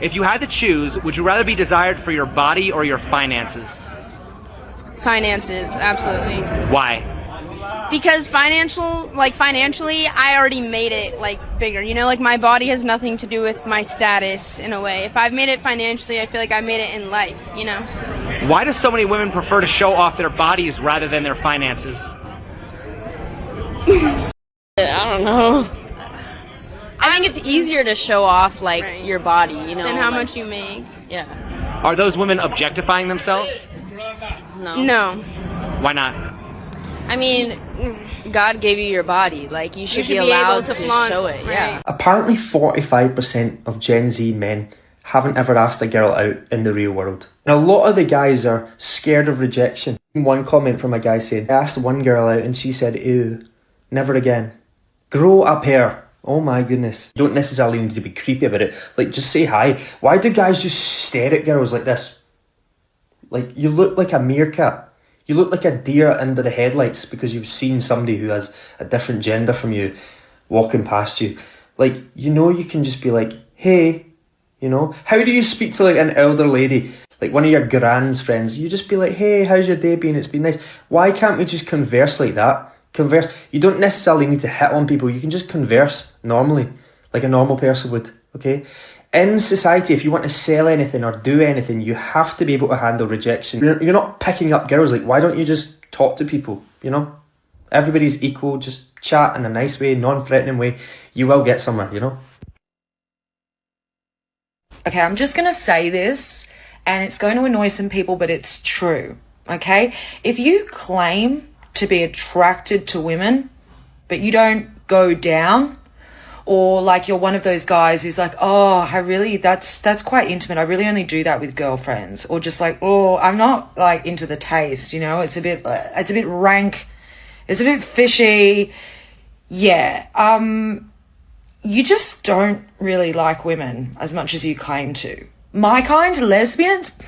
If you had to choose, would you rather be desired for your body or your finances? Finances, absolutely. Why? Because financially, I already made it bigger. You know, my body has nothing to do with my status in a way. If I've made it financially, I feel like I made it in life, you know. Why do so many women prefer to show off their bodies rather than their finances? I don't know. I think it's easier to show off Right. your body, you know, Than how much you make. Yeah. Are those women objectifying themselves? No. No. Why not? I mean, God gave you your body. You should, should be be allowed able to to flaunt, show it. Yeah. right. Apparently 45% of Gen Z men haven't ever asked a girl out in the real world. And a lot of the guys are scared of rejection. One comment from a guy saying, I asked one girl out and she said, ew, never again. Grow a pair. Oh my goodness. You don't necessarily need to be creepy about it. Just say hi. Why do guys just stare at girls like this? You look like a meerkat. You look like a deer under the headlights because you've seen somebody who has a different gender from you walking past you. You can just be like, hey, you know. How do you speak to an elder lady, one of your grand's friends? You just be like, hey, how's your day been? It's been nice. Why can't we just converse like that? Converse. You don't necessarily need to hit on people. You can just converse normally, like a normal person would, okay? In society, if you want to sell anything or do anything, you have to be able to handle rejection. You're not picking up girls. Why don't you just talk to people, you know? Everybody's equal. Just chat in a nice way, non-threatening way. You will get somewhere, you know? Okay, I'm just going to say this, and it's going to annoy some people, but it's true, okay? If you claim to be attracted to women, but you don't go down, or you're one of those guys who's oh, that's quite intimate. I really only do that with girlfriends. Or just oh, I'm not into the taste, you know, it's a bit rank. It's a bit fishy. Yeah. You just don't really like women as much as you claim to. My kind, lesbians,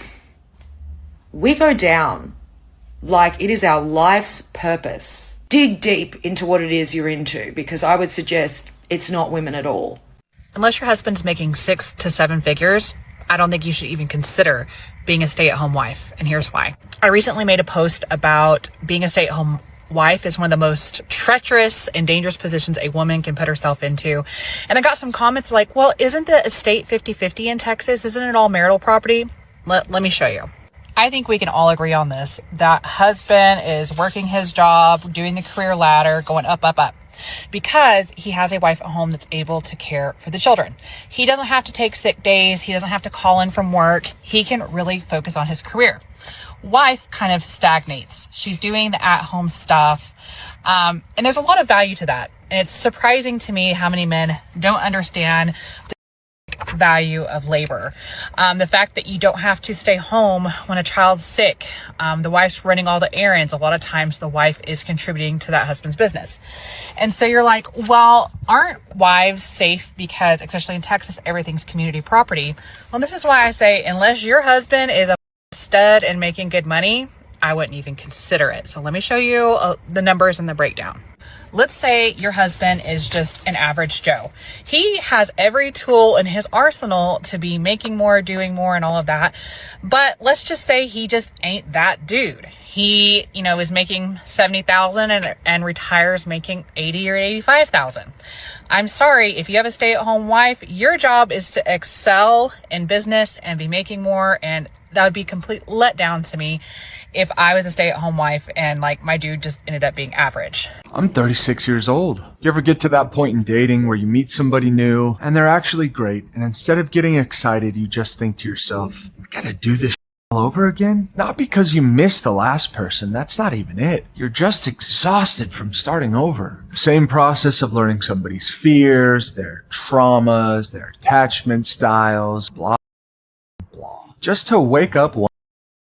we go down like it is our life's purpose. Dig deep into what it is you're into, because I would suggest it's not women at all. Unless your husband's making 6 to 7 figures, I don't think you should even consider being a stay-at-home wife. And here's why. I recently made a post about being a stay-at-home wife is one of the most treacherous and dangerous positions a woman can put herself into. And I got some comments well, isn't the estate 50-50 in Texas? Isn't it all marital property? Let me show you. I think we can all agree on this. That husband is working his job, doing the career ladder, going up, up, up, because he has a wife at home that's able to care for the children. He doesn't have to take sick days. He doesn't have to call in from work. He can really focus on his career. Wife kind of stagnates. She's doing the at-home stuff. And there's a lot of value to that. And it's surprising to me how many men don't understand the value of labor. The fact that you don't have to stay home when a child's sick. The wife's running all the errands. A lot of times the wife is contributing to that husband's business. And so you're well, aren't wives safe because, especially in Texas, everything's community property? Well, this is why I say, unless your husband is a stud and making good money, I wouldn't even consider it. So let me show you the numbers and the breakdown. Let's say your husband is just an average Joe. He has every tool in his arsenal to be making more, doing more, and all of that. But let's just say he just ain't that dude. He, is making $70,000 and retires making $80,000 or $85,000. I'm sorry, if you have a stay-at-home wife, your job is to excel in business and be making more, and that would be complete letdown to me if I was a stay-at-home wife and my dude just ended up being average. I'm 36 years old. You ever get to that point in dating where you meet somebody new and they're actually great, and instead of getting excited, you just think to yourself, I gotta do this all over again? Not because you missed the last person, that's not even it. You're just exhausted from starting over. Same process of learning somebody's fears, their traumas, their attachment styles, blah, blah. Just to wake up one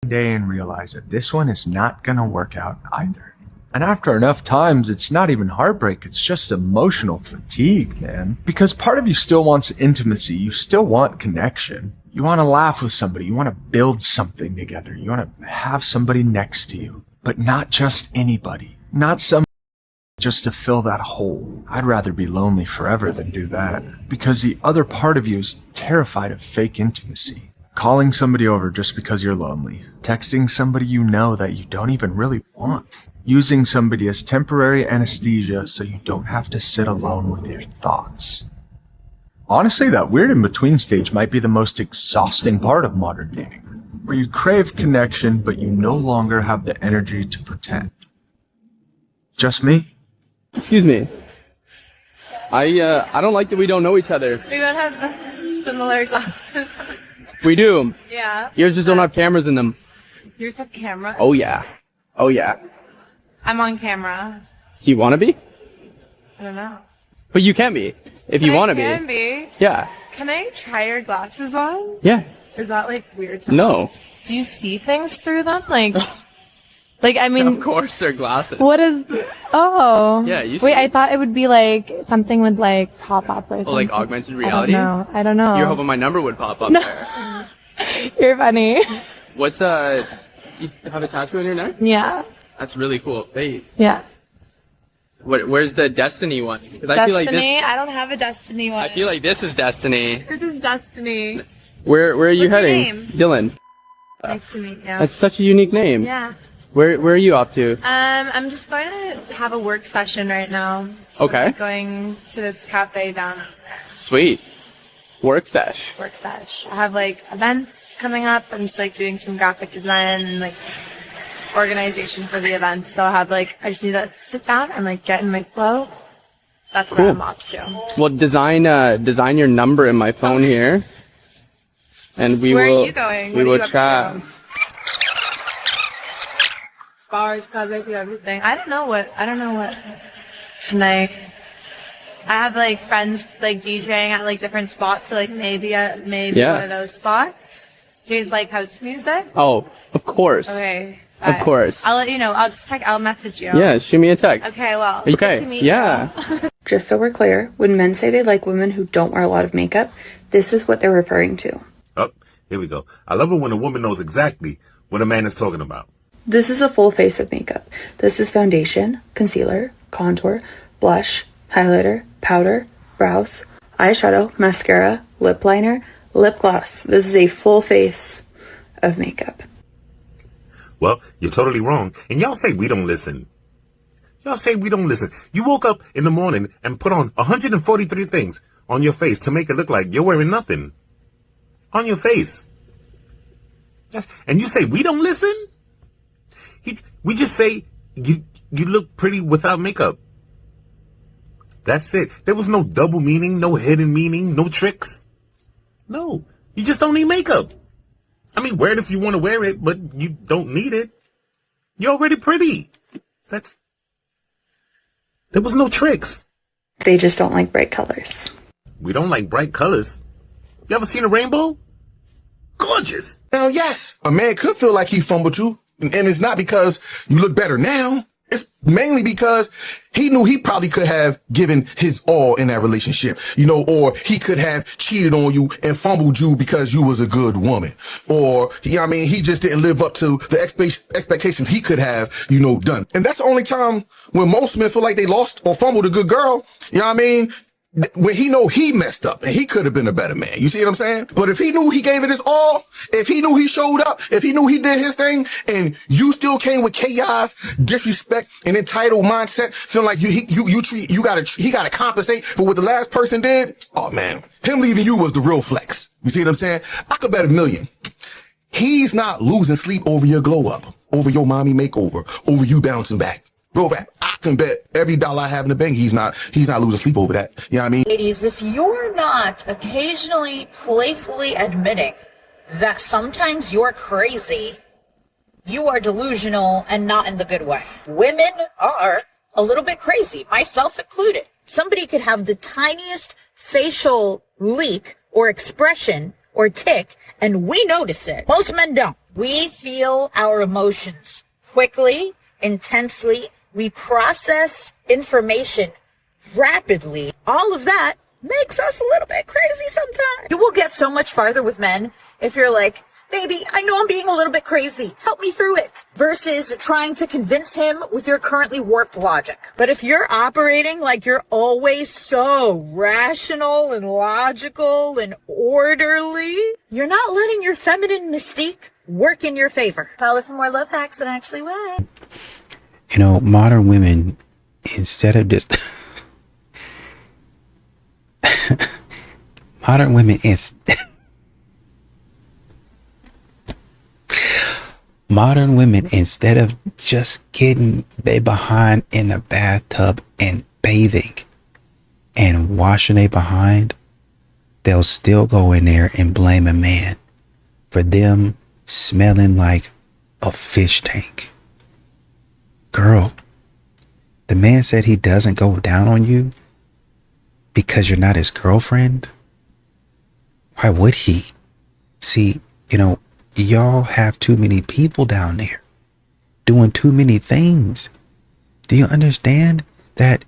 day and realize that this one is not gonna work out either. And after enough times, it's not even heartbreak, it's just emotional fatigue, man. Because part of you still wants intimacy, you still want connection. You want to laugh with somebody, you want to build something together, you want to have somebody next to you. But not just anybody. Not some just to fill that hole. I'd rather be lonely forever than do that. Because the other part of you is terrified of fake intimacy. Calling somebody over just because you're lonely. Texting somebody you know that you don't even really want. Using somebody as temporary anesthesia so you don't have to sit alone with your thoughts. Honestly, that weird in-between stage might be the most exhausting part of modern dating. Where you crave connection, but you no longer have the energy to pretend. Just me? Excuse me. I don't like that we don't know each other. We both have similar glasses. We do. Yeah. Yours just don't have cameras in them. Yours have camera. Oh yeah. Oh yeah. I'm on camera. Do you want to be? I don't know. But you can be. If you want to be. Can be. Yeah. Can I try your glasses on? Yeah. Is that like weird to No. Do you see things through them? Like I mean, Of course they're glasses. What is? Oh. Yeah, you see. Wait, I thought it would be like something would like pop up or something. Oh, like augmented reality? I don't know. You're hoping my number would pop up there. You're funny. What's you have a tattoo on your neck? Yeah. That's really cool. Hey, Yeah. where's the Destiny one? Because I feel like Destiny? this. I don't have a Destiny one. I feel like this is Destiny. This is Destiny. Where are you What's your heading? name? Dylan. Nice to meet you. That's such a unique name. Yeah. Where are you off to? I'm just going to have a work session right now. So Okay. I'm going to this cafe down Sweet. Work sesh. work sesh. I have like events coming up. I'm just like doing some graphic design and like organization for the event. So I just need to sit down and like get in my flow. That's Cool. where I'm off to. Well, design your number in my phone here, and we Where will. are you going? We What are will you up chat. to? Bars, clubs, I do everything. I don't know what tonight. I have like friends like DJing at like different spots, so like maybe Yeah. one of those spots. Do you guys like house music? Oh, of course. Okay. Of bye. course. I'll let you know. I'll message you. Yeah, shoot me a text. Okay, well. Okay. Good to meet Yeah. you. Just so we're clear, when men say they like women who don't wear a lot of makeup, this is what they're referring to. Oh, here we go. I love it when a woman knows exactly what a man is talking about. This is a full face of makeup. This is foundation, concealer, contour, blush, highlighter, powder, brows, eyeshadow, mascara, lip liner, lip gloss. This is a full face of makeup. Well, you're totally wrong. And y'all say we don't listen. Y'all say we don't listen. You woke up in the morning and put on 143 things on your face to make it look like you're wearing nothing. On your face. Yes. And you say we don't listen? We just say you look pretty without makeup. That's it. There was no double meaning, no hidden meaning, no tricks. No, you just don't need makeup. I mean, wear it if you want to wear it, but you don't need it. You're already pretty. There was no tricks. They just don't like bright colors. We don't like bright colors. You ever seen a rainbow? Gorgeous. Now, yes, a man could feel like he fumbled you, and it's not because you look better now. It's mainly because he knew he probably could have given his all in that relationship, or he could have cheated on you and fumbled you because you was a good woman. Or, he just didn't live up to the expectations he could have, done. And that's the only time when most men feel like they lost or fumbled a good girl, when he know he messed up and he could have been a better man. You see what I'm saying? But if he knew he gave it his all, if he knew he showed up, if he knew he did his thing, and you still came with chaos, disrespect, and entitled mindset, feeling like he gotta compensate for what the last person did. Oh man, him leaving you was the real flex. You see what I'm saying? I could bet $1 million. He's not losing sleep over your glow up, over your mommy makeover, over you bouncing back. Go back. I can bet every dollar I have in the bank, he's not losing sleep over that. You know what I mean? Ladies, if you're not occasionally playfully admitting that sometimes you're crazy, you are delusional and not in the good way. Women are a little bit crazy, myself included. Somebody could have the tiniest facial leak or expression or tick, and we notice it. Most men don't. We feel our emotions quickly, intensely. We process information rapidly. All of that makes us a little bit crazy sometimes. You will get so much farther with men if you're like, baby, I know I'm being a little bit crazy. Help me through it. Versus trying to convince him with your currently warped logic. But if you're operating like you're always so rational and logical and orderly, you're not letting your feminine mystique work in your favor. I'll look for more love hacks than actually would. You know, modern women, instead of just modern women modern women, instead of just getting they behind in the bathtub and bathing and washing they behind, they'll still go in there and blame a man for them smelling like a fish tank. Girl, the man said he doesn't go down on you because you're not his girlfriend. Why would he? See, you know, y'all have too many people down there doing too many things. Do you understand that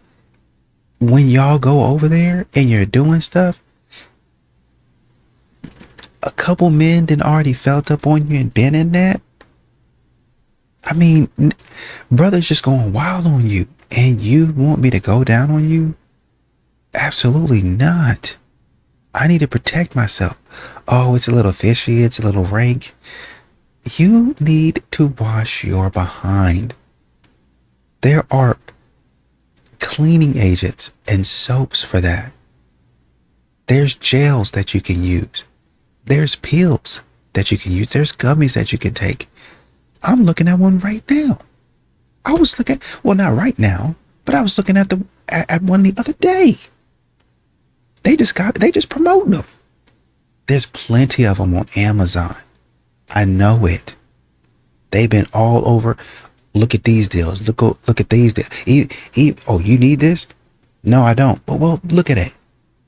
when y'all go over there and you're doing stuff, a couple men done already felt up on you and been in that? I mean, brothers just going wild on you, and you want me to go down on you? Absolutely not. I need to protect myself. Oh, it's a little fishy, it's a little rank. You need to wash your behind. There are cleaning agents and soaps for that. There's gels that you can use. There's pills that you can use. There's gummies that you can take. I'm looking at one right now. I was looking, well, not right now, but I was looking at one the other day. They just promoting them. There's plenty of them on Amazon. I know it. They've been all over. Look at these deals. Look at these deals. Oh, you need this? No, I don't. But well, look at it.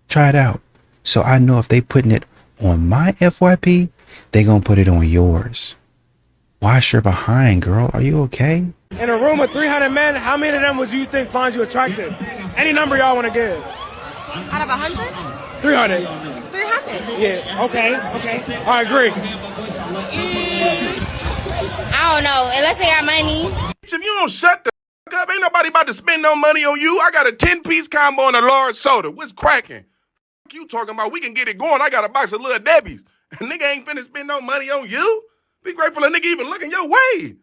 Try it out. So I know if they putting it on my FYP, they gonna put it on yours. Wash your behind, girl. Are you okay? In a room of 300 men, how many of them would you think find you attractive? Any number y'all want to give? Out of 100? 300. 300? Yeah, okay. I agree. I don't know, unless they got money. If you don't shut the fuck up, ain't nobody about to spend no money on you. I got a 10-piece combo and a large soda. What's cracking? Fuck you talking about? We can get it going. I got a box of Little Debbie's. Nigga ain't finna spend no money on you. Be grateful a nigga even looking your way.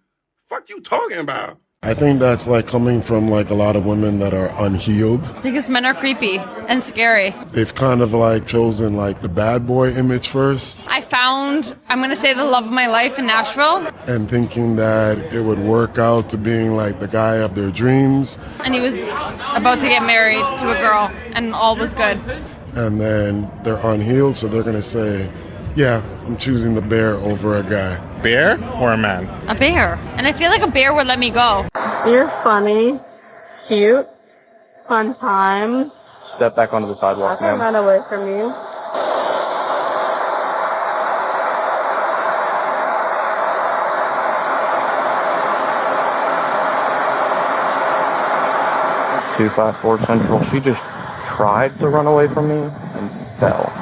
Fuck you talking about? I think that's like coming from like a lot of women that are unhealed. Because men are creepy and scary. They've kind of like chosen like the bad boy image first. I found, I'm going to say, the love of my life in Nashville. And thinking that it would work out to being like the guy of their dreams. And he was about to get married to a girl and all was good. And then they're unhealed, so they're going to say, yeah, I'm choosing the bear over a guy. Bear or a man? A bear. And I feel like a bear would let me go. You're funny, cute, fun time. Step back onto the sidewalk, I can run away from you. ma'am. 254 Central. She just tried to run away from me and fell.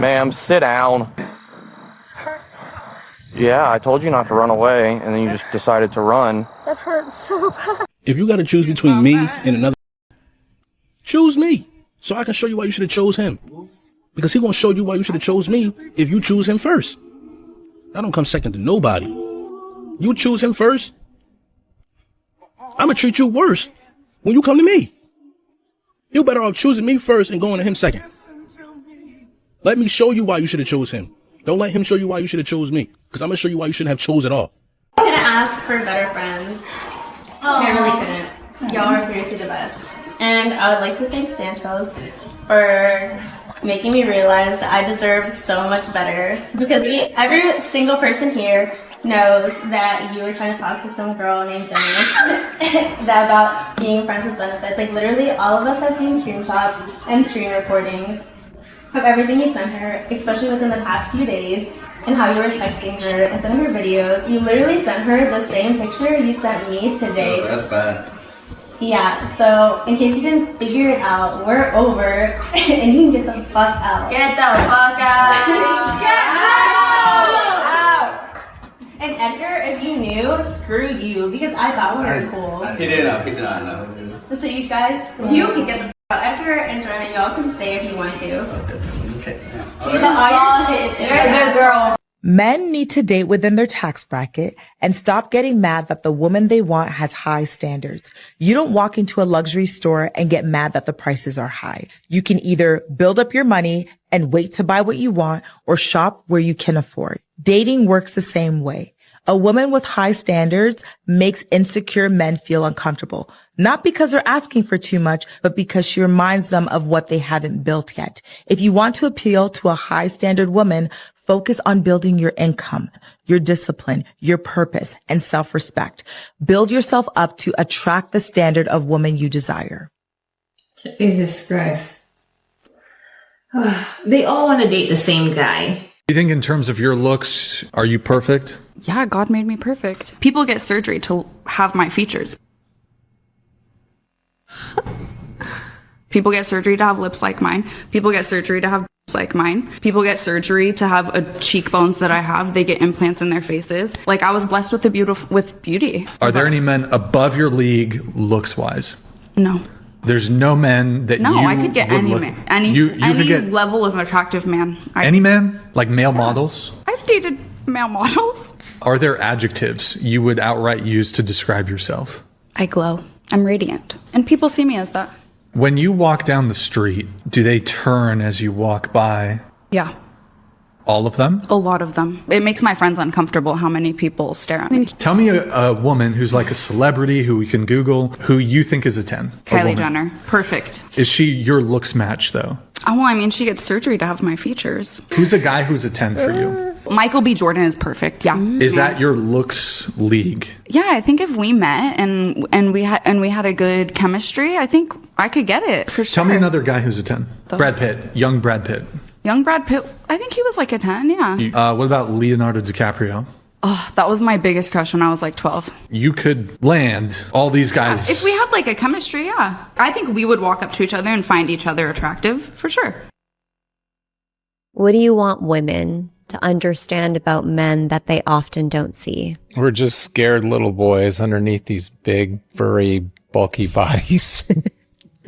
Ma'am, sit down. Yeah, I told you not to run away, and then you just decided to run. That hurts so bad. If you got to choose between me and another, choose me, so I can show you why you should have chose him. Because he gonna show you why you should have chose me if you choose him first. I don't come second to nobody. You choose him first, I'm gonna treat you worse when you come to me. You better off choosing me first and going to him second. Let me show you why you should have chose him. Don't let him show you why you should have chose me. Because I'm going to show you why you shouldn't have chose at all. I couldn't ask for better friends. I really couldn't. Y'all are seriously the best. And I would like to thank Santos for making me realize that I deserve so much better. Because every single person here knows that you were trying to talk to some girl named Dennis about being friends with benefits. Like literally all of us have seen screenshots and screen recordings of everything you sent her, especially within the past few days, and how you were texting her and sending her videos. You literally sent her the same picture you sent me today. Oh, that's bad. Yeah, so in case you didn't figure it out, we're over and you can get the fuck out. Get the fuck out. Get out! I thought we were cool. He didn't know. He did not know. So you guys, you can get the out. After enjoying, y'all can stay if you want to. Okay. You just lost it. Good girl. Men need to date within their tax bracket and stop getting mad that the woman they want has high standards. You don't walk into a luxury store and get mad that the prices are high. You can either build up your money and wait to buy what you want or shop where you can afford. Dating works the same way. A woman with high standards makes insecure men feel uncomfortable, not because they're asking for too much, but because she reminds them of what they haven't built yet. If you want to appeal to a high standard woman, focus on building your income, your discipline, your purpose, and self-respect. Build yourself up to attract the standard of woman you desire. Jesus Christ. They all want to date the same guy. You think in terms of your looks, are you perfect? Yeah, God made me perfect. People get surgery to have my features. People get surgery to have lips like mine. People get surgery to have boobs like mine. People get surgery to have cheekbones that I have. They get implants in their faces. Like, I was blessed with beauty. Are there any men above your league looks-wise? No. There's no men that No, you I could get would any look- man. Any could get level of attractive man. any man? Like male models? I've dated male models. Are there adjectives you would outright use to describe yourself? I glow. I'm radiant. And people see me as that. When you walk down the street, do they turn as you walk by? Yeah. All of them? A lot of them. It makes my friends uncomfortable how many people stare at me. Tell me a woman who's like a celebrity who we can Google who you think is a 10. Kylie Jenner. Perfect. Is she your looks match though? Oh, well, I mean, she gets surgery to have my features. Who's a guy who's a 10 for you? Michael B. Jordan is perfect. Yeah. Is that your looks league? Yeah, I think if we met and we had a good chemistry, I think I could get it for sure. Tell me another guy who's a 10. Brad Pitt. Young Brad Pitt. Young Brad Pitt, I think he was like a 10, yeah. What about Leonardo DiCaprio? Oh, that was my biggest crush when I was like 12. You could land all these guys. If we had like a chemistry, yeah. I think we would walk up to each other and find each other attractive, for sure. What do you want women to understand about men that they often don't see? We're just scared little boys underneath these big, furry, bulky bodies.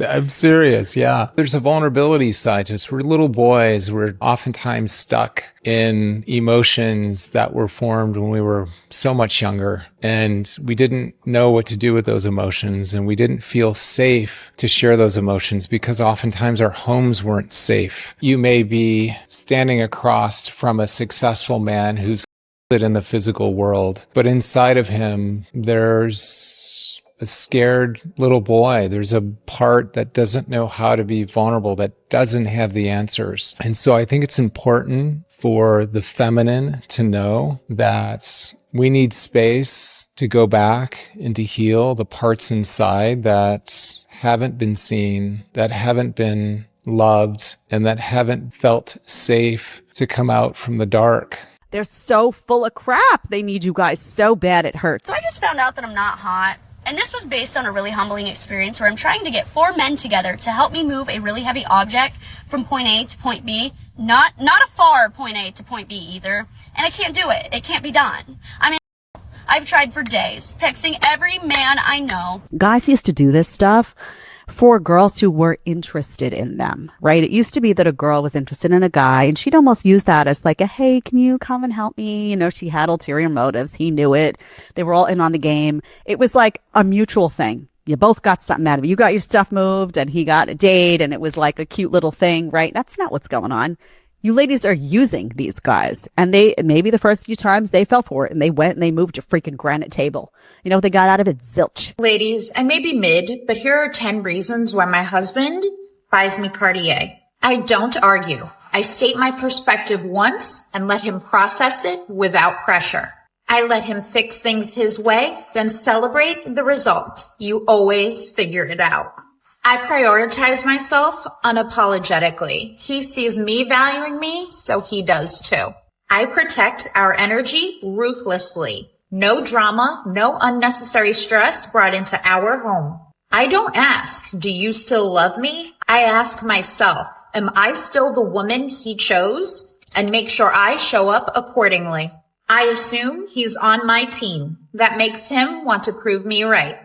I'm serious, yeah. There's a vulnerability side to us. We're little boys. We're oftentimes stuck in emotions that were formed when we were so much younger. And we didn't know what to do with those emotions. And we didn't feel safe to share those emotions because oftentimes our homes weren't safe. You may be standing across from a successful man who's in the physical world, but inside of him, there's a scared little boy. There's a part that doesn't know how to be vulnerable, that doesn't have the answers. And so I think it's important for the feminine to know that we need space to go back and to heal the parts inside that haven't been seen, that haven't been loved, and that haven't felt safe to come out from the dark. They're so full of crap. They need you guys so bad it hurts. So I just found out that I'm not hot. And this was based on a really humbling experience where I'm trying to get 4 men together to help me move a really heavy object from point A to point B. Not a far point A to point B either. And I can't do it. It can't be done. I mean, I've tried for days, texting every man I know. Guys used to do this stuff for girls who were interested in them, right? It used to be that a girl was interested in a guy and she'd almost use that as like a, hey, can you come and help me? You know, she had ulterior motives. He knew it. They were all in on the game. It was like a mutual thing. You both got something out of it. You got your stuff moved and he got a date and it was like a cute little thing, right? That's not what's going on. You ladies are using these guys, and they, maybe the first few times they fell for it and they went and they moved a freaking granite table. You know what they got out of it? Zilch. Ladies, I may be mid, but here are 10 reasons why my husband buys me Cartier. I don't argue. I state my perspective once and let him process it without pressure. I let him fix things his way, then celebrate the result. You always figure it out. I prioritize myself unapologetically. He sees me valuing me, so he does too. I protect our energy ruthlessly. No drama, no unnecessary stress brought into our home. I don't ask, do you still love me? I ask myself, am I still the woman he chose? And make sure I show up accordingly. I assume he's on my team. That makes him want to prove me right.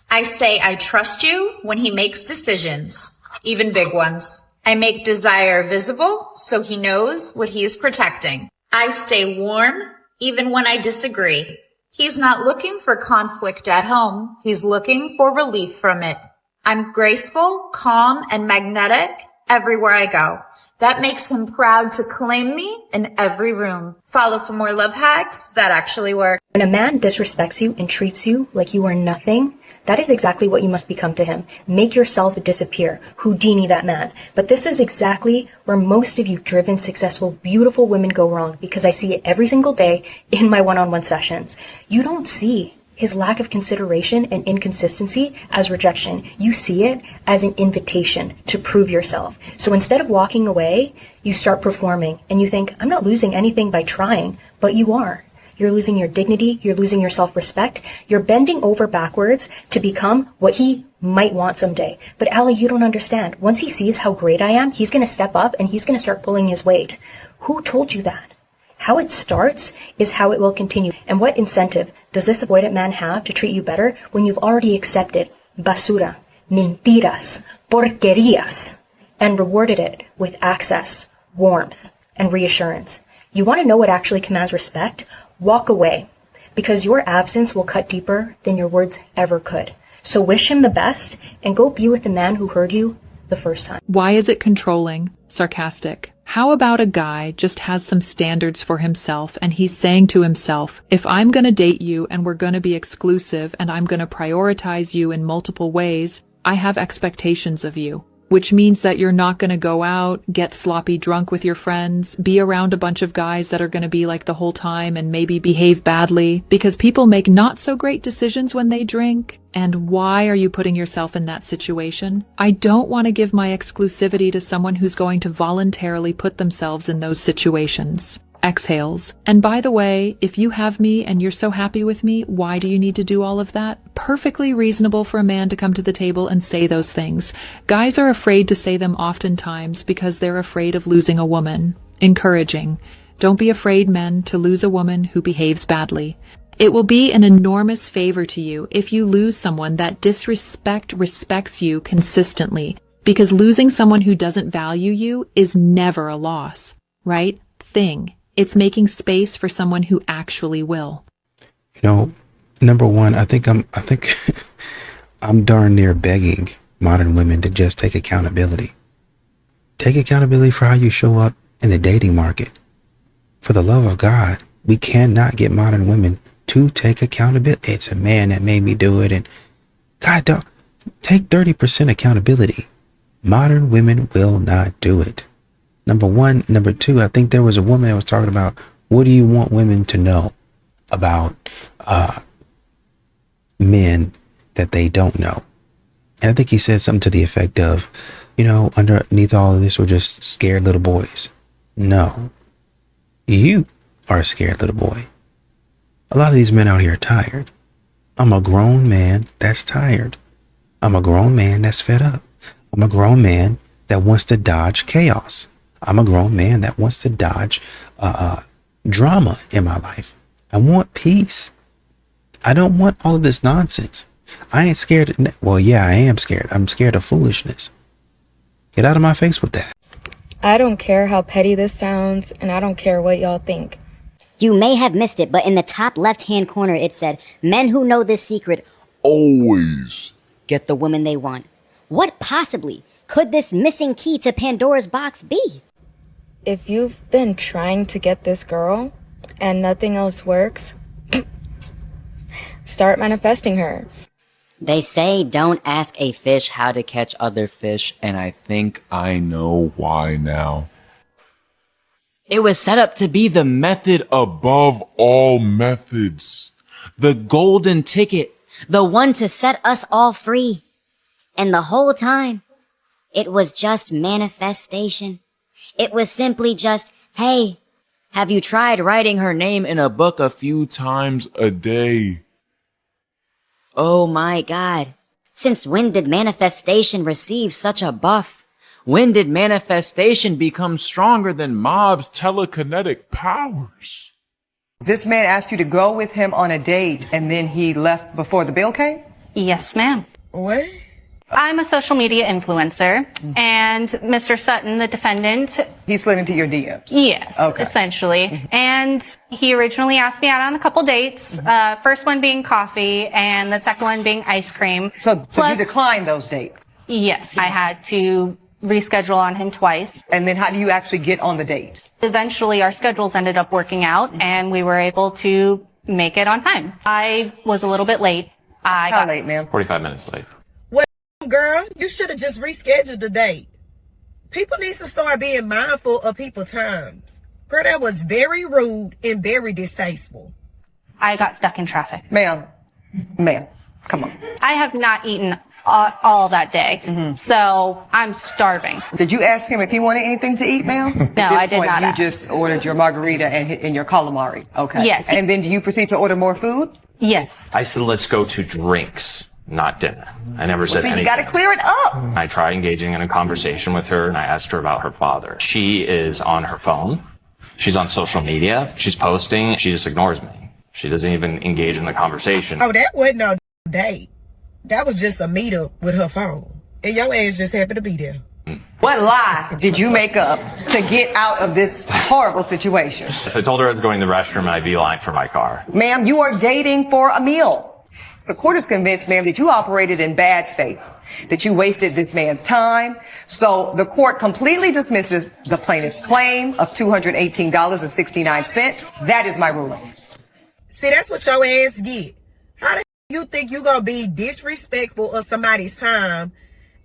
I say I trust you when he makes decisions, even big ones. I make desire visible so he knows what he is protecting. I stay warm even when I disagree. He's not looking for conflict at home. He's looking for relief from it. I'm graceful, calm, and magnetic everywhere I go. That makes him proud to claim me in every room. Follow for more love hacks that actually work. When a man disrespects you and treats you like you are nothing, that is exactly what you must become to him. Make yourself disappear. Houdini that man. But this is exactly where most of you driven, successful, beautiful women go wrong, because I see it every single day in my one-on-one sessions. You don't see his lack of consideration and inconsistency as rejection. You see it as an invitation to prove yourself. So instead of walking away, you start performing and you think, I'm not losing anything by trying, but you are. You're losing your dignity. You're losing your self-respect. You're bending over backwards to become what he might want someday. But Allie, you don't understand. Once he sees how great I am, he's going to step up and he's going to start pulling his weight. Who told you that? How it starts is how it will continue. And what incentive does this avoidant man have to treat you better when you've already accepted basura, mentiras, porquerías, and rewarded it with access, warmth, and reassurance? You want to know what actually commands respect? Walk away, because your absence will cut deeper than your words ever could. So wish him the best and go be with the man who heard you the first time. Why is it controlling, sarcastic? How about a guy just has some standards for himself and he's saying to himself, if I'm going to date you and we're going to be exclusive and I'm going to prioritize you in multiple ways, I have expectations of you. Which means that you're not going to go out, get sloppy drunk with your friends, be around a bunch of guys that are going to be like the whole time and maybe behave badly, because people make not so great decisions when they drink. And why are you putting yourself in that situation? I don't want to give my exclusivity to someone who's going to voluntarily put themselves in those situations. Exhales. And by the way, if you have me and you're so happy with me, why do you need to do all of that? Perfectly reasonable for a man to come to the table and say those things. Guys are afraid to say them oftentimes because they're afraid of losing a woman. Encouraging. Don't be afraid, men, to lose a woman who behaves badly. It will be an enormous favor to you if you lose someone that respects you consistently, because losing someone who doesn't value you is never a loss, right? It's making space for someone who actually will. You know, number one, I think I'm darn near begging modern women to just take accountability. Take accountability for how you show up in the dating market. For the love of God, we cannot get modern women to take accountability. It's a man that made me do it. And God, dog, take 30% accountability. Modern women will not do it. Number one. Number two, I think there was a woman that was talking about, what do you want women to know about men that they don't know? And I think he said something to the effect of, you know, underneath all of this were just scared little boys. No, you are a scared little boy. A lot of these men out here are tired. I'm a grown man that's tired. I'm a grown man that's fed up. I'm a grown man that wants to dodge chaos. I'm a grown man that wants to dodge drama in my life. I want peace. I don't want all of this nonsense. I ain't scared. Well, yeah, I am scared. I'm scared of foolishness. Get out of my face with that. I don't care how petty this sounds, and I don't care what y'all think. You may have missed it, but in the top left-hand corner it said, men who know this secret always get the woman they want. What possibly could this missing key to Pandora's box be? If you've been trying to get this girl and nothing else works, start manifesting her. They say don't ask a fish how to catch other fish, and I think I know why now. It was set up to be the method above all methods. The golden ticket. The one to set us all free. And the whole time, it was just manifestation. It was simply just, hey, have you tried writing her name in a book a few times a day? Oh my God. Since when did manifestation receive such a buff? When did manifestation become stronger than Mob's telekinetic powers? This man asked you to go with him on a date and then he left before the bill came? Yes, ma'am. What? I'm a social media influencer, and Mr. Sutton, the defendant, He slid into your DMs? yes, Okay. essentially. And he originally asked me out on a couple dates, first one being coffee, and the second one being ice cream. So you declined those dates? Yes, I had to reschedule on him twice. And then how do you actually get on the date? Eventually, our schedules ended up working out, and we were able to make it on time. I was a little bit late. How late, ma'am? 45 minutes late. Girl, you should have just rescheduled the date. People need to start being mindful of people's times. Girl, that was very rude and very distasteful. I got stuck in traffic. Ma'am, come on. I have not eaten all that day, so I'm starving. Did you ask him if he wanted anything to eat, ma'am? No, I did not You ask. just ordered your margarita and your calamari. Okay. Yes. And then do you proceed to order more food? Yes. I said, let's go to drinks, not dinner. I never said See, anything. you got to clear it up. I tried engaging in a conversation with her and I asked her about her father. She is on her phone. She's on social media. She's posting. She just ignores me. She doesn't even engage in the conversation. Oh, that wasn't no date. That was just a meetup with her phone. And your ass just happened to be there. What lie did you make up to get out of this horrible situation? So I told her I was going to the restroom and I beeline for my car. Ma'am, you are dating for a meal. The court is convinced, ma'am, that you operated in bad faith, that you wasted this man's time. So the court completely dismisses the plaintiff's claim of $218.69. That is my ruling. See, that's what your ass get. How the you think you gonna be disrespectful of somebody's time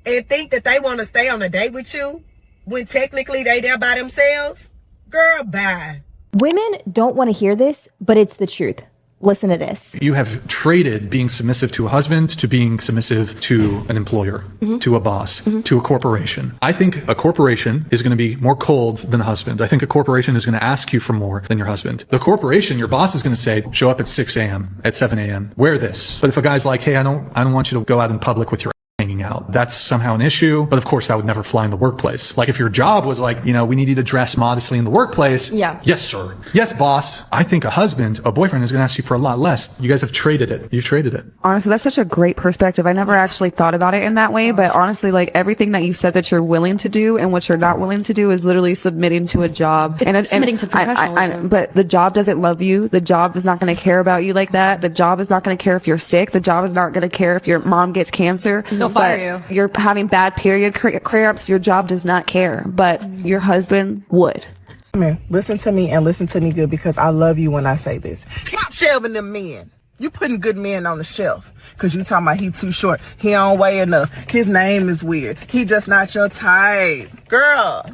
and think that they want to stay on a date with you when technically they there by themselves? Girl, bye. Women don't want to hear this, but it's the truth. Listen to this. You have traded being submissive to a husband to being submissive to an employer, to a boss, to a corporation. I think a corporation is going to be more cold than a husband. I think a corporation is going to ask you for more than your husband. The corporation, your boss is going to say, show up at 6 a.m., at 7 a.m., wear this. But if a guy's like, hey, I don't want you to go out in public with your hanging out, that's somehow an issue. But of course, that would never fly in the workplace. Like if your job was like, we need you to dress modestly in the workplace. Yeah. Yes, sir. Yes, boss. I think a boyfriend is going to ask you for a lot less. You guys have traded it. You've traded it. Honestly, that's such a great perspective. I never actually thought about it in that way, but honestly, like everything that you said that you're willing to do and what you're not willing to do is literally submitting to a job. Submitting to professionalism. But the job doesn't love you. The job is not going to care about you like that. The job is not going to care if you're sick. The job is not going to care if your mom gets cancer. They'll fire you. You're having bad period cramps. Your job does not care, but your husband would. Man, listen to me and listen to me good because I love you when I say this. Stop shelving them men. You putting good men on the shelf because you talking about he too short. He don't weigh enough. His name is weird. He just not your type. Girl,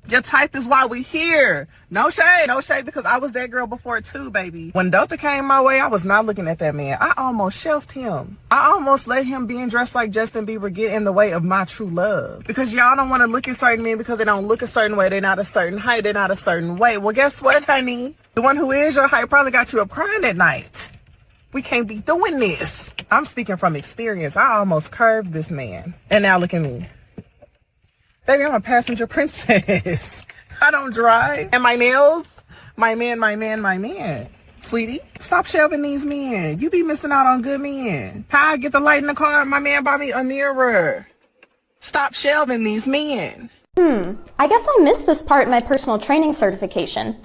your type is why we here. No shade because I was that girl before too, baby. When Dotha came my way, I was not looking at that man. I almost shelved him. I almost let him being dressed like Justin Bieber get in the way of my true love. Because y'all don't want to look at certain men because they don't look a certain way. They're not a certain height. They're not a certain weight. Well, guess what, honey? The one who is your height probably got you up crying at night. We can't be doing this. I'm speaking from experience. I almost curved this man. And now look at me. Baby, I'm a passenger princess. I don't drive. And my nails? My man. Sweetie, stop shelving these men. You be missing out on good men. How I get the light in the car? My man bought me a mirror. Stop shelving these men. I guess I missed this part in my personal training certification.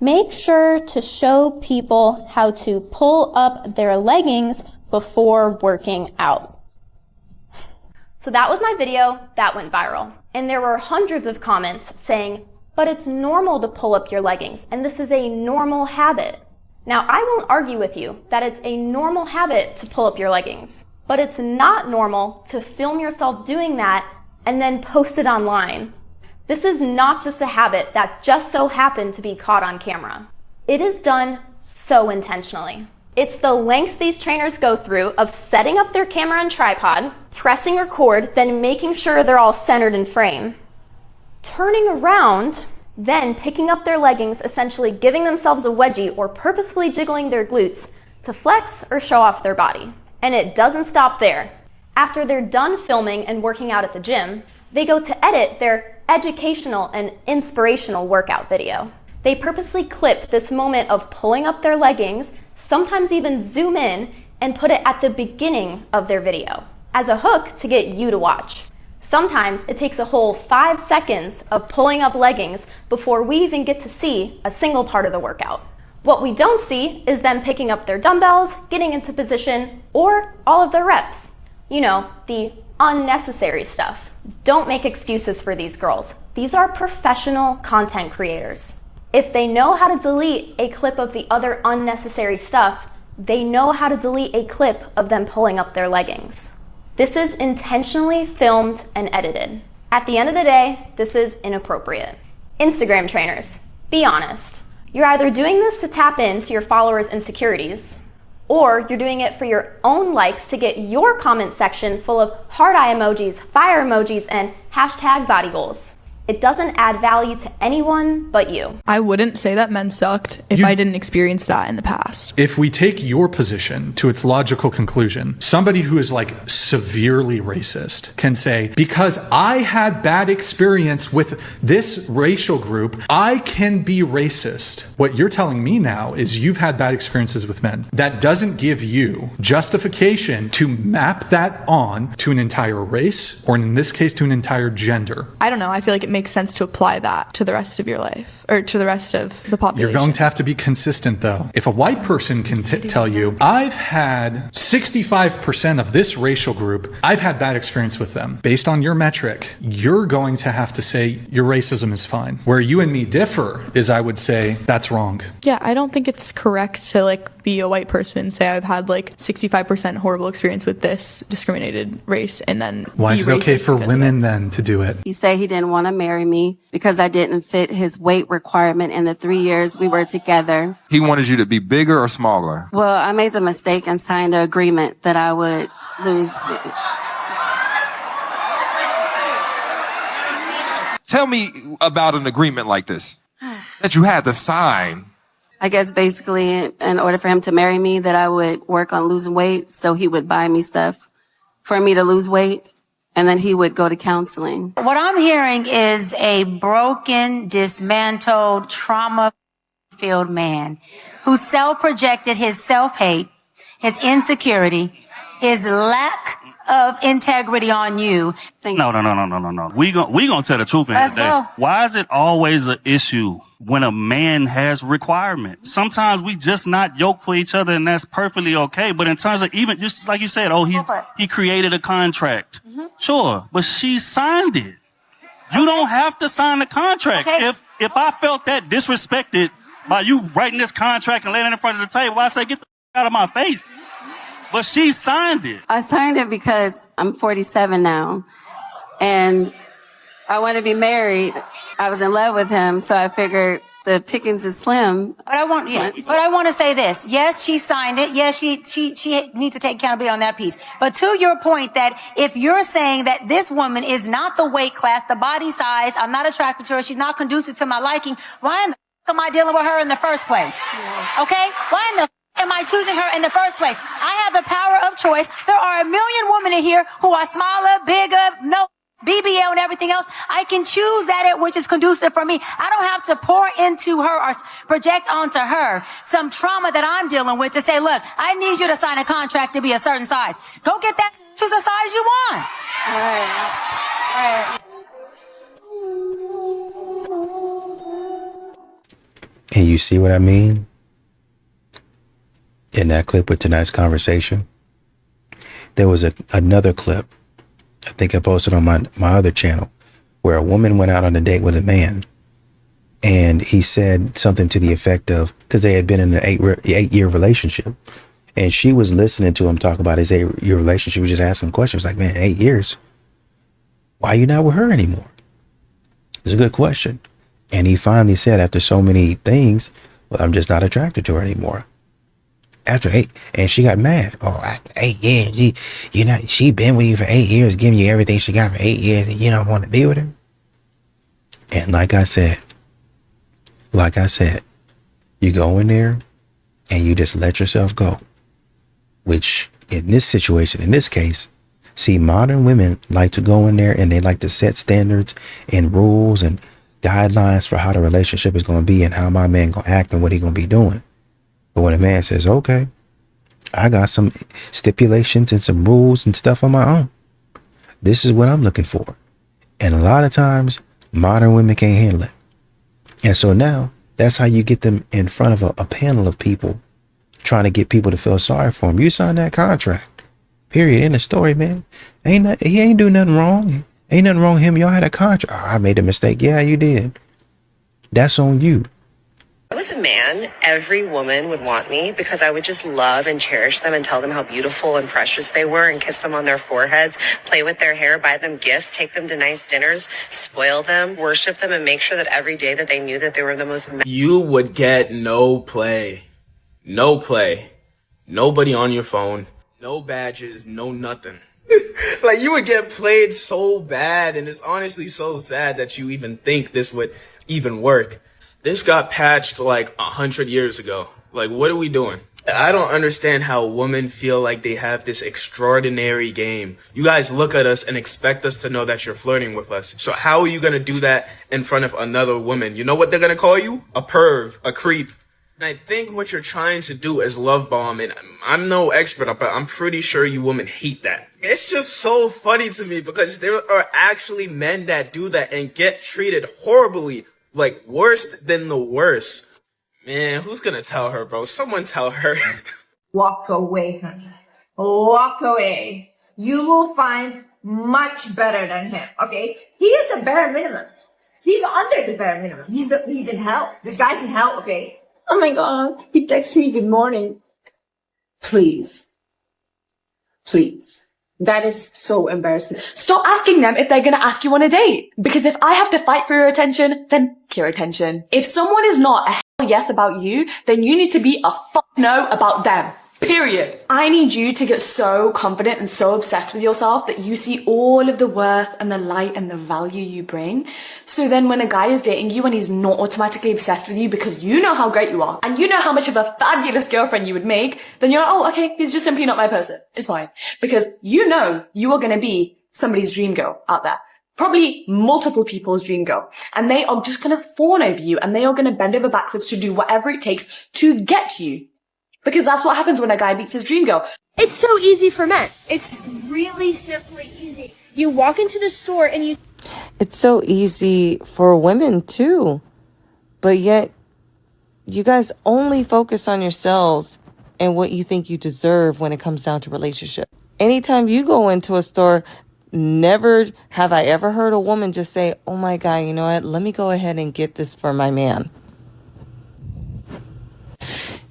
Make sure to show people how to pull up their leggings before working out. So that was my video that went viral. And there were hundreds of comments saying, but it's normal to pull up your leggings, and this is a normal habit. Now, I won't argue with you that it's a normal habit to pull up your leggings, but it's not normal to film yourself doing that and then post it online. This is not just a habit that just so happened to be caught on camera. It is done so intentionally. It's the lengths these trainers go through of setting up their camera and tripod, pressing record, then making sure they're all centered in frame. Turning around, then picking up their leggings, essentially giving themselves a wedgie or purposefully jiggling their glutes to flex or show off their body. And it doesn't stop there. After they're done filming and working out at the gym, they go to edit their educational and inspirational workout video. They purposely clip this moment of pulling up their leggings, sometimes even zoom in, and put it at the beginning of their video as a hook to get you to watch. Sometimes it takes a whole 5 seconds of pulling up leggings before we even get to see a single part of the workout. What we don't see is them picking up their dumbbells, getting into position, or all of their reps. You know, the unnecessary stuff. Don't make excuses for these girls. These are professional content creators. If they know how to delete a clip of the other unnecessary stuff, they know how to delete a clip of them pulling up their leggings. This is intentionally filmed and edited. At the end of the day, this is inappropriate. Instagram trainers, be honest. You're either doing this to tap into your followers' insecurities, or you're doing it for your own likes to get your comment section full of heart eye emojis, fire emojis, and hashtag body goals. It doesn't add value to anyone but you. I wouldn't say that men sucked if I didn't experience that in the past. If we take your position to its logical conclusion, somebody who is like severely racist can say, because I had bad experience with this racial group, I can be racist. What you're telling me now is you've had bad experiences with men. That doesn't give you justification to map that on to an entire race, or in this case, to an entire gender. I don't know. I feel like it makes sense to apply that to the rest of your life, or to the rest of the population. You're going to have to be consistent, though. If a white person can tell you, I've had 65% of this racial group, I've had bad experience with them, based on your metric, you're going to have to say your racism is fine. Where you and me differ is I would say that's wrong. Yeah, I don't think it's correct to like be a white person and say I've had like 65% horrible experience with this discriminated race, and then why is it okay for women then to do it? He said he didn't want to marry me because I didn't fit his weight requirement in the 3 years we were together. He wanted you to be bigger or smaller? Well, I made the mistake and signed an agreement that I would lose. Tell me about an agreement like this that you had to sign. I guess basically in order for him to marry me, that I would work on losing weight, so he would buy me stuff for me to lose weight, and then he would go to counseling. What I'm hearing is a broken, dismantled, trauma-filled man who self-projected his self-hate, his insecurity, his lack of integrity on you. No. We gonna tell the truth in Let's today. go. Why is it always an issue when a man has requirements? Sometimes we just not yoked for each other, and that's perfectly okay. But in terms of even just like you said, he created a contract. Sure, but she signed it. You don't have to sign the contract. Okay. If I felt that disrespected by you writing this contract and laying it in front of the table, I say get the out of my face. But she signed it. I signed it because I'm 47 now, and I want to be married. I was in love with him, so I figured the pickings is slim. But I want to say this. Yes, she signed it. Yes, she needs to take accountability on that piece. But to your point that if you're saying that this woman is not the weight class, the body size, I'm not attracted to her, she's not conducive to my liking, why in the f- am I dealing with her in the first place? Okay? Why in the f- am I choosing her in the first place? I have the power of choice. There are a million women in here who are smaller, bigger, no BBL and everything else. I can choose that which is conducive for me. I don't have to pour into her or project onto her some trauma that I'm dealing with to say, look, I need you to sign a contract to be a certain size. Go get that to the size you want. All right. And you see what I mean? In that clip with tonight's conversation, there was another clip, I think I posted on my other channel, where a woman went out on a date with a man, and he said something to the effect of, because they had been in an 8-year relationship, and she was listening to him talk about his 8-year relationship. She was just asking questions like, man, 8 years, why are you not with her anymore? It's a good question. And he finally said, after so many things, well, I'm just not attracted to her anymore. After 8, and she got mad. Oh, after 8 years, she been with you for 8 years, giving you everything she got for 8 years, and you don't want to be with her? And like I said, you go in there and you just let yourself go. Which, in this situation, in this case, see, modern women like to go in there and they like to set standards and rules and guidelines for how the relationship is going to be and how my man going to act and what he going to be doing. But when a man says, okay, I got some stipulations and some rules and stuff on my own, this is what I'm looking for. And a lot of times modern women can't handle it. And so now that's how you get them in front of a panel of people trying to get people to feel sorry for him. You signed that contract. Period. In the story, man. He ain't do nothing wrong. Ain't nothing wrong with him. Y'all had a contract. Oh, I made a mistake. Yeah, you did. That's on you. I was a man, every woman would want me because I would just love and cherish them and tell them how beautiful and precious they were and kiss them on their foreheads, play with their hair, buy them gifts, take them to nice dinners, spoil them, worship them, and make sure that every day that they knew that they were the most... You would get no play. No play. Nobody on your phone. No badges. No nothing. Like, you would get played so bad, and it's honestly so sad that you even think this would even work. This got patched like 100 years ago. Like, what are we doing? I don't understand how women feel like they have this extraordinary game. You guys look at us and expect us to know that you're flirting with us. So how are you going to do that in front of another woman? You know what they're going to call you? A perv, a creep. And I think what you're trying to do is love bomb, and I'm no expert, but I'm pretty sure you women hate that. It's just so funny to me because there are actually men that do that and get treated horribly. Like, worse than the worst. Man, who's gonna tell her, bro? Someone tell her. Walk away, honey. Walk away. You will find much better than him, okay? He is the bare minimum. He's under the bare minimum. He's in hell. This guy's in hell, okay? Oh my God. He texts me good morning. Please. Please. That is so embarrassing. Stop asking them if they're gonna ask you on a date. Because if I have to fight for your attention, then pure attention. If someone is not a hell yes about you, then you need to be a fuck no about them. Period. I need you to get so confident and so obsessed with yourself that you see all of the worth and the light and the value you bring. So then when a guy is dating you and he's not automatically obsessed with you because you know how great you are and you know how much of a fabulous girlfriend you would make, then you're like, oh, okay, he's just simply not my person. It's fine. Because you know you are going to be somebody's dream girl out there. Probably multiple people's dream girl. And they are just going to fawn over you and they are going to bend over backwards to do whatever it takes to get to you. Because that's what happens when a guy meets his dream girl. It's so easy for men. It's really simply easy. You walk into the store and you... It's so easy for women too. But yet, you guys only focus on yourselves and what you think you deserve when it comes down to relationship. Anytime you go into a store, never have I ever heard a woman just say, oh my God, you know what? Let me go ahead and get this for my man.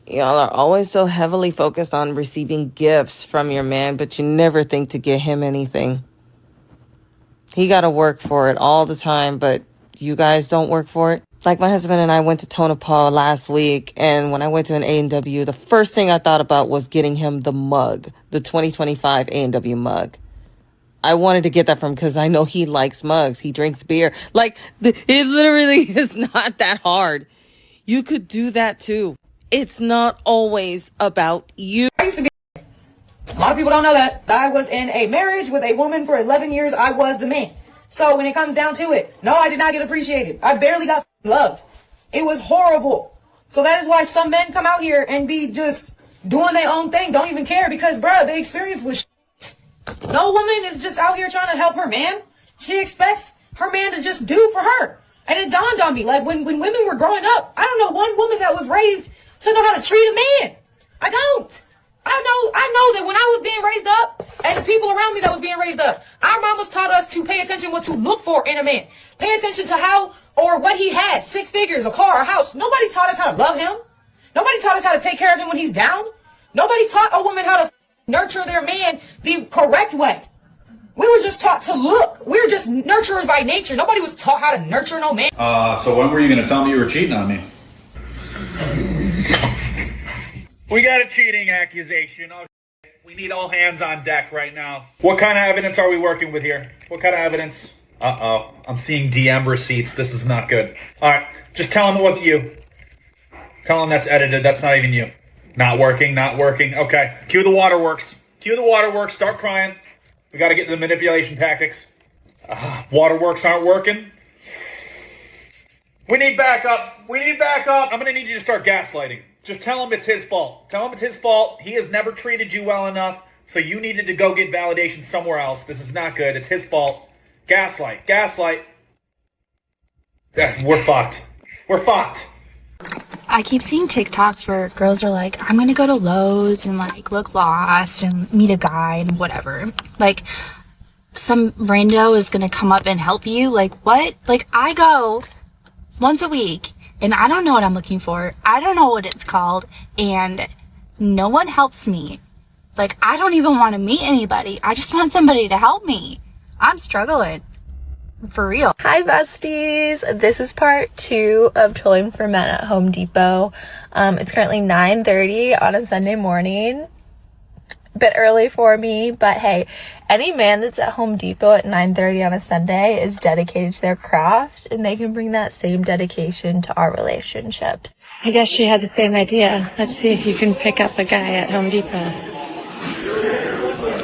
Y'all are always so heavily focused on receiving gifts from your man, but you never think to get him anything. He got to work for it all the time, but you guys don't work for it. Like my husband and I went to Tonopah last week, and when I went to an A&W, the first thing I thought about was getting him the mug, the 2025 A&W mug. I wanted to get that from him because I know he likes mugs. He drinks beer. Like, it literally is not that hard. You could do that too. It's not always about you. I used to be. A lot of people don't know that. I was in a marriage with a woman for 11 years. I was the man. So when it comes down to it, no, I did not get appreciated. I barely got loved. It was horrible. So that is why some men come out here and be just doing their own thing. Don't even care because, bruh, the experience was No woman is just out here trying to help her man. She expects her man to just do for her. And it dawned on me, like when women were growing up, I don't know one woman that was raised to know how to treat a man. I don't. I know that when I was being raised up and the people around me that was being raised up, our mamas taught us to pay attention what to look for in a man. Pay attention to how or what he has, 6 figures, a car, a house. Nobody taught us how to love him. Nobody taught us how to take care of him when he's down. Nobody taught a woman how to nurture their man the correct way. We were just taught to look. We were just nurturers by nature. Nobody was taught how to nurture no man. So when were you going to tell me you were cheating on me? We got a cheating accusation. Oh, we need all hands on deck right now. What kind of evidence are we working with here? What kind of evidence? Uh-oh. I'm seeing DM receipts. This is not good. All right. Just tell him it wasn't you. Tell him that's edited. That's not even you. Not working, not working. Okay. Cue the waterworks. Cue the waterworks. Start crying. We got to get to the manipulation tactics. Waterworks aren't working. We need backup. We need backup. I'm gonna need you to start gaslighting. Just tell him it's his fault. Tell him it's his fault. He has never treated you well enough, so you needed to go get validation somewhere else. This is not good. It's his fault. Gaslight. Gaslight. Yeah, we're fucked. We're fucked. I keep seeing TikToks where girls are like, I'm gonna go to Lowe's and like look lost and meet a guy and whatever. Like, some rando is gonna come up and help you. Like, what? Like, I go once a week and I don't know what I'm looking for. I don't know what it's called, and no one helps me. Like, I don't even want to meet anybody. I just want somebody to help me. I'm struggling. For real. Hi besties, this is part 2 of Trolling for Men at Home Depot. It's currently 9:30 on a Sunday morning. A bit early for me, but hey, any man that's at Home Depot at 9:30 on a Sunday is dedicated to their craft, and they can bring that same dedication to our relationships. I guess she had the same idea. Let's see if you can pick up a guy at Home Depot.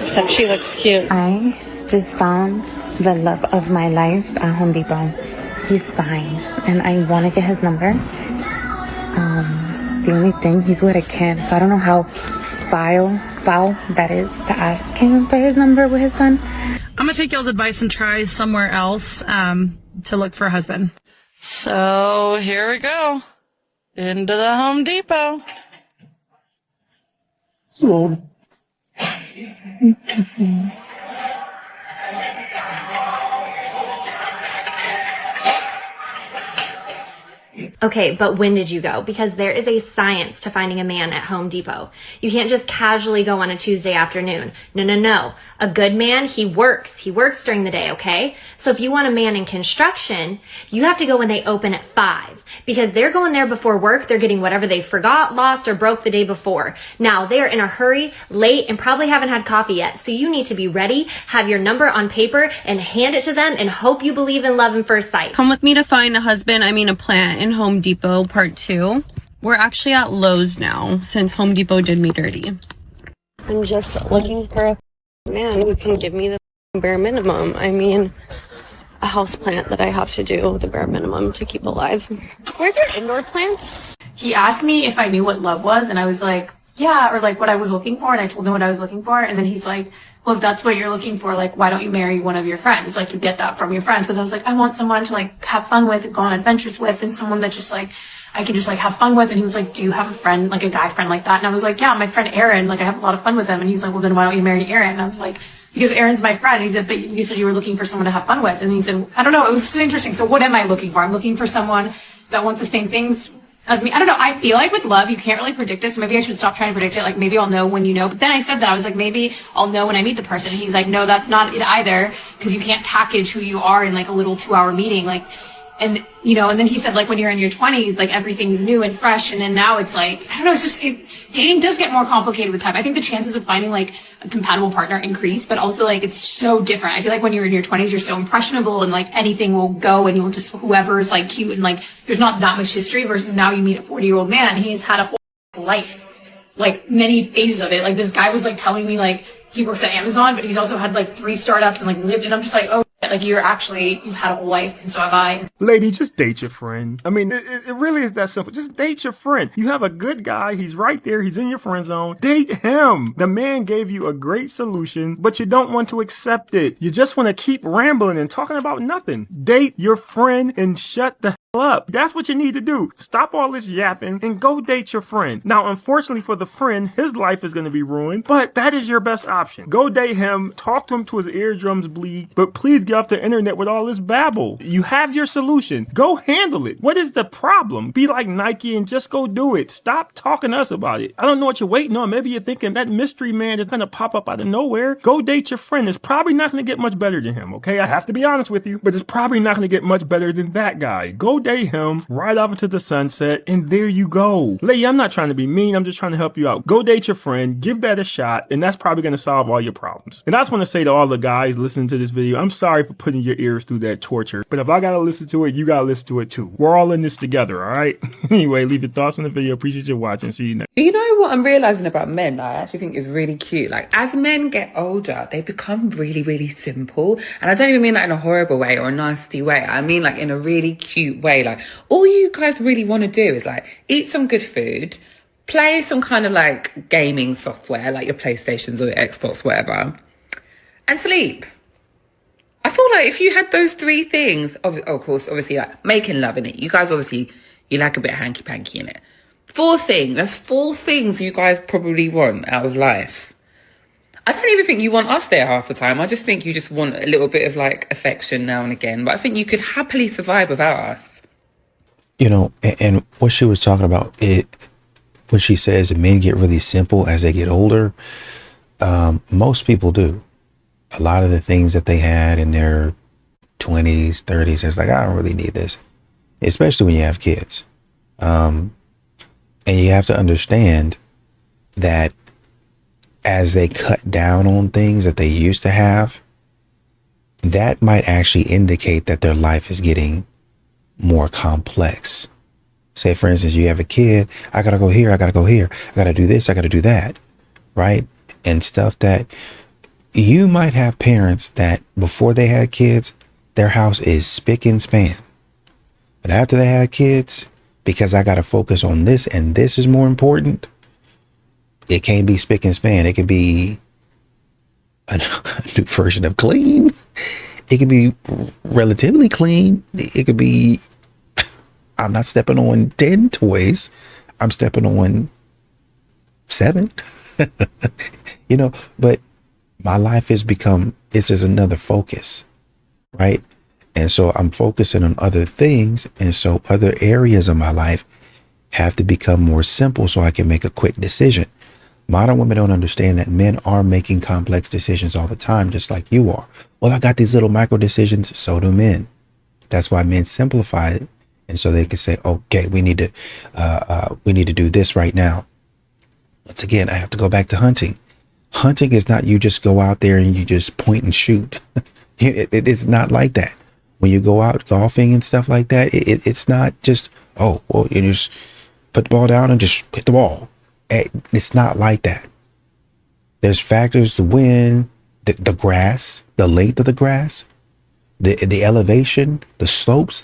Except she looks cute. I just found the love of my life at Home Depot. He's fine, and I want to get his number. The only thing, he's with a kid, so I don't know how foul that is to ask him for his number with his son. I'm gonna take y'all's advice and try somewhere else to look for a husband. So here we go, into the Home Depot. Okay, but when did you go? Because there is a science to finding a man at Home Depot. You can't just casually go on a Tuesday afternoon. No. A good man, he works. He works during the day, okay? So if you want a man in construction, you have to go when they open at 5. Because they're going there before work. They're getting whatever they forgot, lost, or broke the day before. Now, they're in a hurry, late, and probably haven't had coffee yet. So you need to be ready, have your number on paper, and hand it to them, and hope you believe in love at first sight. Come with me to find a husband, a plant in Home Depot part 2. We're actually at Lowe's now since Home Depot did me dirty. I'm just looking for a man who can give me the bare minimum. A house plant that I have to do the bare minimum to keep alive. Where's your indoor plant? He asked me if I knew what love was, and I was like, yeah, or like what I was looking for, and I told him what I was looking for, and then he's like, well, if that's what you're looking for, like, why don't you marry one of your friends? Like, you get that from your friends. Because I was like, I want someone to, like, have fun with and go on adventures with, and someone that just, like, I can just, like, have fun with. And he was like, do you have a friend, like, a guy friend like that? And I was like, yeah, my friend Aaron, like, I have a lot of fun with him. And he's like, well, then why don't you marry Aaron? And I was like, because Aaron's my friend. And he said, but you said you were looking for someone to have fun with. And he said, I don't know, it was so interesting. So what am I looking for? I'm looking for someone that wants the same things as me. I don't know. I feel like with love, you can't really predict it. So maybe I should stop trying to predict it. Like, maybe I'll know when you know. But then I said that. I was like, maybe I'll know when I meet the person. And he's like, no, that's not it either. Because you can't package who you are in like a little 2-hour meeting. Like, and, you know, and then he said, like, when you're in your 20s, like, everything's new and fresh. And then now it's like, I don't know, it's just, dating does get more complicated with time. I think the chances of finding, like, a compatible partner increase, but also, like, it's so different. I feel like when you're in your 20s, you're so impressionable and, like, anything will go and you'll just, whoever's, like, cute and, like, there's not that much history versus now you meet a 40-year-old man. He's had a whole life, like, many phases of it. Like, this guy was, like, telling me, like, he works at Amazon, but he's also had, like, 3 startups and, like, lived, and I'm just like, oh, like, you've had a whole life, and so have I. Lady, just date your friend. I mean, it really is that simple. Just date your friend. You have a good guy. He's right there. He's in your friend zone. Date him. The man gave you a great solution, but you don't want to accept it. You just want to keep rambling and talking about nothing. Date your friend and shut the hell up. That's what you need to do. Stop all this yapping and go date your friend. Now, unfortunately for the friend, his life is going to be ruined, but that is your best option. Go date him. Talk to him till his eardrums bleed, but please get off the internet with all this babble. You have your solution. Go handle it. What is the problem? Be like Nike and just go do it. Stop talking to us about it. I don't know what you're waiting on. Maybe you're thinking that mystery man is going to pop up out of nowhere. Go date your friend. It's probably not going to get much better than him, okay? I have to be honest with you, but it's probably not going to get much better than that guy. Go date him, ride off into the sunset, and there you go. Lady, I'm not trying to be mean. I'm just trying to help you out. Go date your friend, give that a shot, and that's probably going to solve all your problems. And I just want to say to all the guys listening to this video, I'm sorry for putting your ears through that torture, but if I gotta listen to it, you gotta listen to it too. We're all in this together, all right? Anyway, leave your thoughts on the video. Appreciate you watching. See you next. You know what I'm realizing about men that I actually think is really cute? Like, as men get older, they become really, really simple. And I don't even mean that in a horrible way or a nasty way. I mean, like, in a really cute way. play. Like, all you guys really want to do is like eat some good food, play some kind of like gaming software, like your PlayStations or your Xbox, whatever, and sleep. I feel like if you had those three things, of course, obviously, like making love in it. You guys obviously, you like a bit of hanky-panky in it. That's 4 things you guys probably want out of life. I don't even think you want us there half the time. I just think you just want a little bit of like affection now and again. But I think you could happily survive without us. You know, and what she was talking about, when she says men get really simple as they get older, most people do. A lot of the things that they had in their 20s, 30s, it's like, I don't really need this, especially when you have kids. And you have to understand that as they cut down on things that they used to have, that might actually indicate that their life is getting more complex. Say, for instance, you have a kid, I gotta go here, I gotta go here, I gotta do this, I gotta do that, right? And stuff that you might have parents that before they had kids, their house is spick and span. But after they had kids, because I gotta focus on this and this is more important, it can't be spick and span. It could be a new version of clean. It could be relatively clean. It could be, I'm not stepping on 10 toys. I'm stepping on 7, you know, but my life has become, it's just another focus, right? And so I'm focusing on other things. And so other areas of my life have to become more simple so I can make a quick decision. Modern women don't understand that men are making complex decisions all the time, just like you are. Well, I got these little micro decisions. So do men. That's why men simplify it. And so they can say, okay, we need to do this right now. Once again, I have to go back to hunting. Hunting is not you just go out there and you just point and shoot. It's not like that. When you go out golfing and stuff like that, it's not just, oh, well, you just put the ball down and just hit the ball. It's not like that. There's factors, the wind, the grass, the length of the grass, the elevation, the slopes.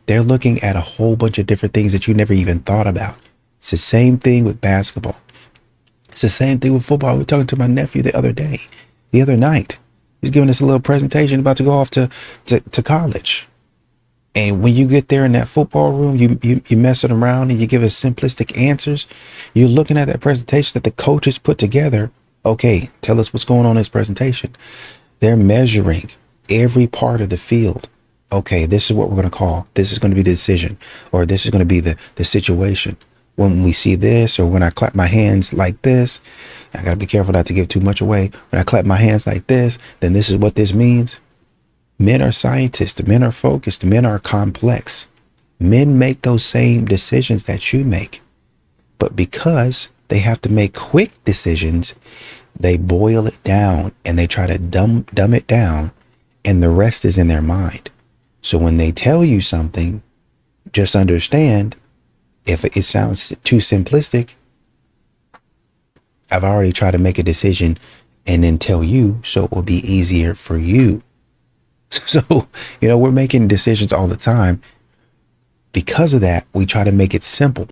They're looking at a whole bunch of different things that you never even thought about. It's the same thing with basketball. It's the same thing with football. We were talking to my nephew the other night. He's giving us a little presentation about to go off to college. And when you get there in that football room, you messing around and you give us simplistic answers. You're looking at that presentation that the coaches put together. Okay, tell us what's going on in this presentation. They're measuring every part of the field. Okay, this is what we're going to call. This is going to be the decision, or this is going to be the situation. When we see this, or when I clap my hands like this, I got to be careful not to give too much away. When I clap my hands like this, then this is what this means. Men are scientists. Men are focused. Men are complex. Men make those same decisions that you make. But because they have to make quick decisions, they boil it down and they try to dumb it down, and the rest is in their mind. So when they tell you something, just understand, if it sounds too simplistic, I've already tried to make a decision and then tell you, so it will be easier for you. So, we're making decisions all the time. Because of that, we try to make it simple.